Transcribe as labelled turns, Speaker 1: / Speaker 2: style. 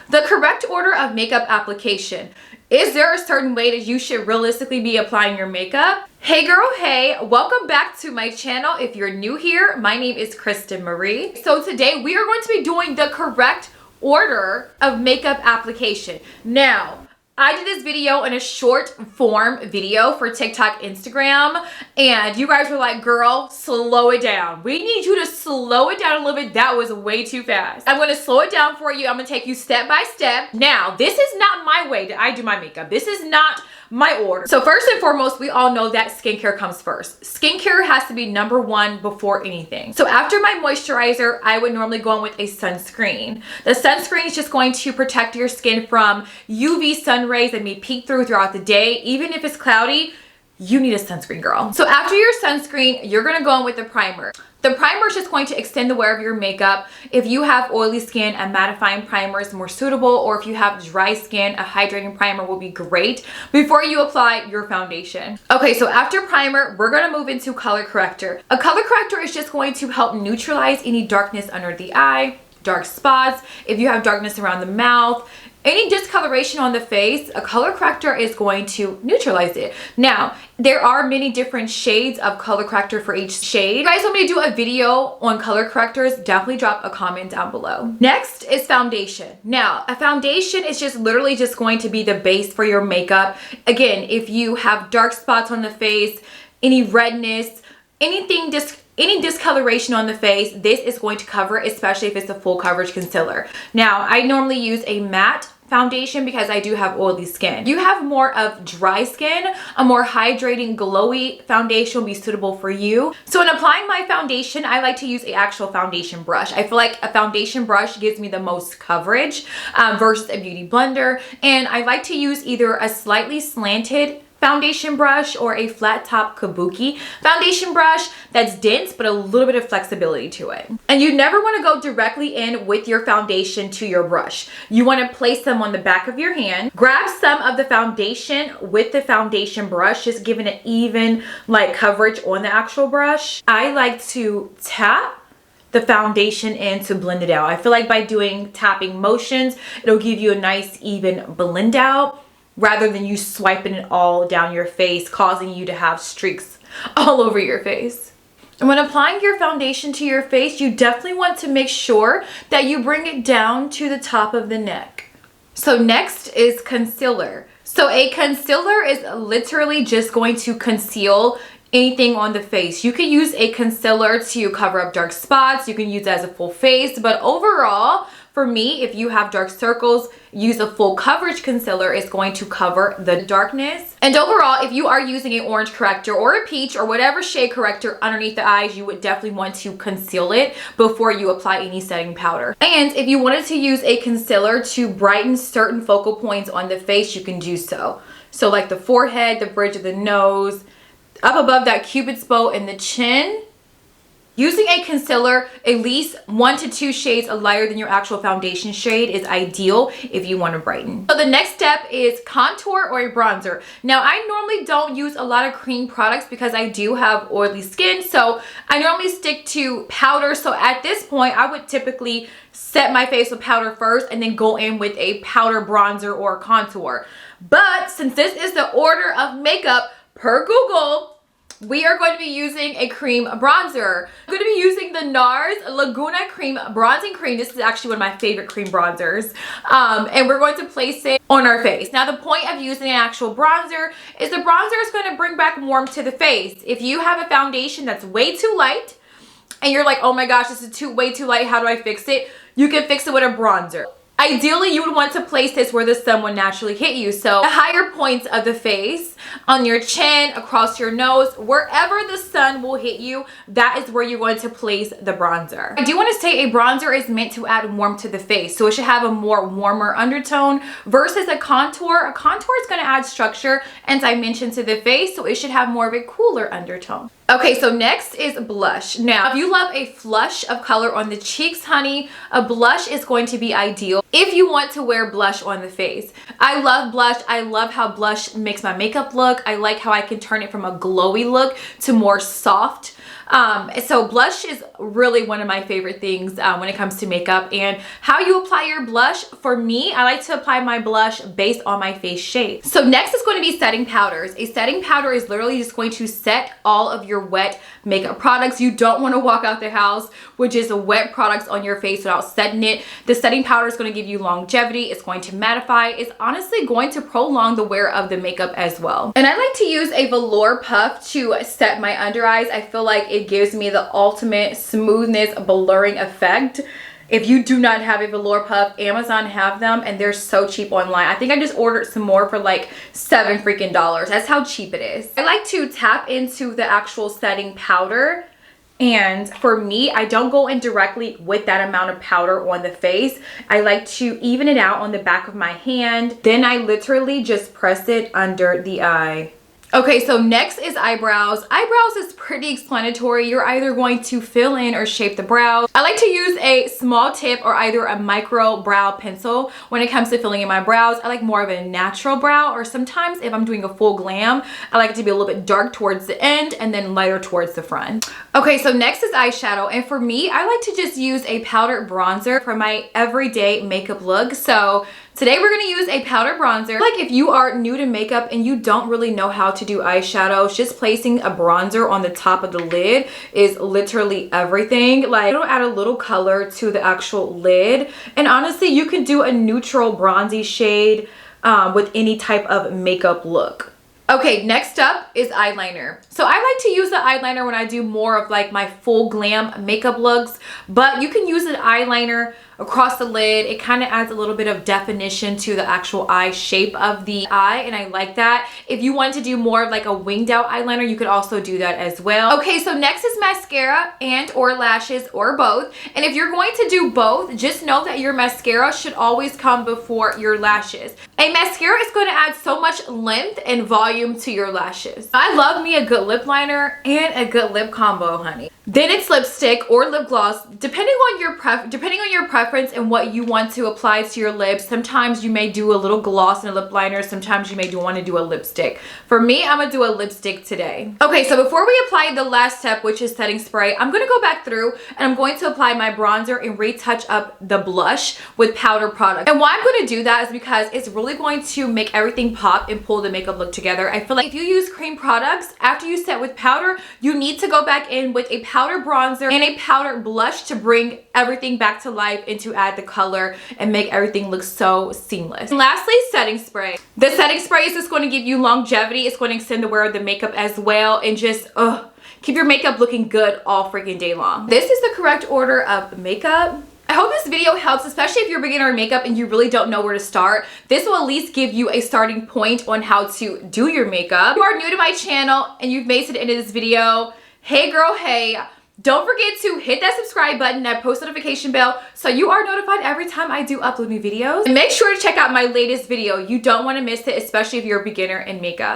Speaker 1: The correct order of makeup application. Is there a certain way that you should realistically be applying your makeup? Hey girl, hey, welcome back to my channel. If you're new here, my name is Kristen Marie. So today we are going to be doing the correct order of makeup application. Now, I did this video in a short form video for TikTok, Instagram, and you guys were like, girl, slow it down. We need you to slow it down a little bit. That was way too fast. I'm gonna slow it down for you. I'm gonna take you step by step. Now, this is not my way that I do my makeup. This is not my order. So first and foremost, we all know that skincare comes first. Skincare has to be number one before anything. So after my moisturizer, I would normally go in with a sunscreen. The sunscreen is just going to protect your skin from UV sun rays that may peek throughout the day. Even if it's cloudy, you need a sunscreen, girl. So after your sunscreen, you're gonna go in with the primer. The primer is just going to extend the wear of your makeup. If you have oily skin, a mattifying primer is more suitable, or if you have dry skin, a hydrating primer will be great before you apply your foundation. Okay, so after primer, we're gonna move into color corrector. A color corrector is just going to help neutralize any darkness under the eye, dark spots, if you have darkness around the mouth, any discoloration on the face, a color corrector is going to neutralize it. Now, there are many different shades of color corrector for each shade. If you guys want me to do a video on color correctors, definitely drop a comment down below. Next is foundation. Now, a foundation is just literally just going to be the base for your makeup. Again, if you have dark spots on the face, any redness, any discoloration on the face, this is going to cover, especially if it's a full coverage concealer. Now, I normally use a matte foundation because I do have oily skin. You have more of dry skin, a more hydrating, glowy foundation will be suitable for you. So in applying my foundation, I like to use an actual foundation brush. I feel like a foundation brush gives me the most coverage versus a beauty blender. And I like to use either a slightly slanted foundation brush or a flat top kabuki foundation brush that's dense but a little bit of flexibility to it. And you never want to go directly in with your foundation to your brush. You want to place them on the back of your hand. Grab some of the foundation with the foundation brush, just giving it even like coverage on the actual brush. I like to tap the foundation in to blend it out. I feel like by doing tapping motions, it'll give you a nice even blend out, rather than you swiping it all down your face, causing you to have streaks all over your face. And when applying your foundation to your face, you definitely want to make sure that you bring it down to the top of the neck. So next is concealer. So a concealer is literally just going to conceal anything on the face. You can use a concealer to cover up dark spots. You can use it as a full face, but overall, for me, if you have dark circles, use a full coverage concealer. Is going to cover the darkness. And overall, if you are using an orange corrector or a peach or whatever shade corrector underneath the eyes, you would definitely want to conceal it before you apply any setting powder. And if you wanted to use a concealer to brighten certain focal points on the face, you can do so. So like the forehead, the bridge of the nose, up above that cupid's bow and the chin. Using a concealer at least 1 to 2 shades lighter than your actual foundation shade is ideal if you want to brighten. So the next step is contour or a bronzer. Now, I normally don't use a lot of cream products because I do have oily skin, so I normally stick to powder. So at this point, I would typically set my face with powder first and then go in with a powder bronzer or contour. But since this is the order of makeup per Google, we are going to be using a cream bronzer. I'm going to be using the NARS Laguna Cream Bronzing Cream. This is actually one of my favorite cream bronzers. And we're going to place it on our face. Now, the point of using an actual bronzer is the bronzer is going to bring back warmth to the face. If you have a foundation that's way too light and you're like, oh my gosh, this is way too light, how do I fix it? You can fix it with a bronzer. Ideally, you would want to place this where the sun would naturally hit you. So the higher points of the face, on your chin, across your nose, wherever the sun will hit you, that is where you're going to place the bronzer. I do want to say a bronzer is meant to add warmth to the face. So it should have a more warmer undertone versus a contour. A contour is going to add structure, as I mentioned, to the face. So it should have more of a cooler undertone. Okay, so next is blush. Now, if you love a flush of color on the cheeks, honey, a blush is going to be ideal if you want to wear blush on the face. I love blush. I love how blush makes my makeup look. I like how I can turn it from a glowy look to more soft So blush is really one of my favorite things when it comes to makeup. And how you apply your blush, for me, I like to apply my blush based on my face shape. So next is going to be setting powders. A setting powder is literally just going to set all of your wet makeup products. You don't want to walk out the house with just wet products on your face without setting it. The setting powder is going to give you longevity. It's going to mattify. It's honestly going to prolong the wear of the makeup as well. And I like to use a velour puff to set my under eyes. I feel like it gives me the ultimate smoothness blurring effect. If you do not have a velour puff, Amazon have them and they're so cheap online. I think I just ordered some more for like $7 freaking. That's how cheap it is. I like to tap into the actual setting powder. And for me, I don't go in directly with that amount of powder on the face. I like to even it out on the back of my hand. Then I literally just press it under the eye. Okay, so next is eyebrows. Eyebrows is pretty explanatory. You're either going to fill in or shape the brows. I like to use a small tip or either a micro brow pencil when it comes to filling in my brows. I like more of a natural brow, or sometimes if I'm doing a full glam, I like it to be a little bit dark towards the end and then lighter towards the front. Okay, so next is eyeshadow. And for me, I like to just use a powdered bronzer for my everyday makeup look. So today we're gonna use a powder bronzer. Like if you are new to makeup and you don't really know how to do eyeshadows, just placing a bronzer on the top of the lid is literally everything. Like it'll add a little color to the actual lid. And honestly, you can do a neutral bronzy shade with any type of makeup look. Okay, next up is eyeliner. So I like to use the eyeliner when I do more of like my full glam makeup looks, but you can use an eyeliner across the lid. It kind of adds a little bit of definition to the actual eye shape of the eye, and I like that. If you want to do more of like a winged out eyeliner, you could also do that as well. Okay, so next is mascara and or lashes or both. And if you're going to do both, just know that your mascara should always come before your lashes. A mascara is going to add so much length and volume to your lashes. I love me a good lip liner and a good lip combo, honey. Then it's lipstick or lip gloss, depending on your preference and what you want to apply to your lips. Sometimes you may do a little gloss and a lip liner. Sometimes you may want to do a lipstick. For me, I'm gonna do a lipstick today. Okay, so before we apply the last step, which is setting spray, I'm gonna go back through and I'm going to apply my bronzer and retouch up the blush with powder product. And why I'm gonna do that is because it's really going to make everything pop and pull the makeup look together. I feel like if you use cream products, after you set with powder, you need to go back in with a powder bronzer and a powder blush to bring everything back to life and to add the color and make everything look so seamless. And lastly, setting spray. The setting spray is just going to give you longevity. It's going to extend the wear of the makeup as well, and just keep your makeup looking good all freaking day long. This is the correct order of makeup. I hope this video helps, especially if you're a beginner in makeup and you really don't know where to start. This will at least give you a starting point on how to do your makeup. If you are new to my channel and you've made it to the end of this video, hey girl, hey. Don't forget to hit that subscribe button, that post notification bell, so you are notified every time I do upload new videos. And make sure to check out my latest video. You don't want to miss it, especially if you're a beginner in makeup.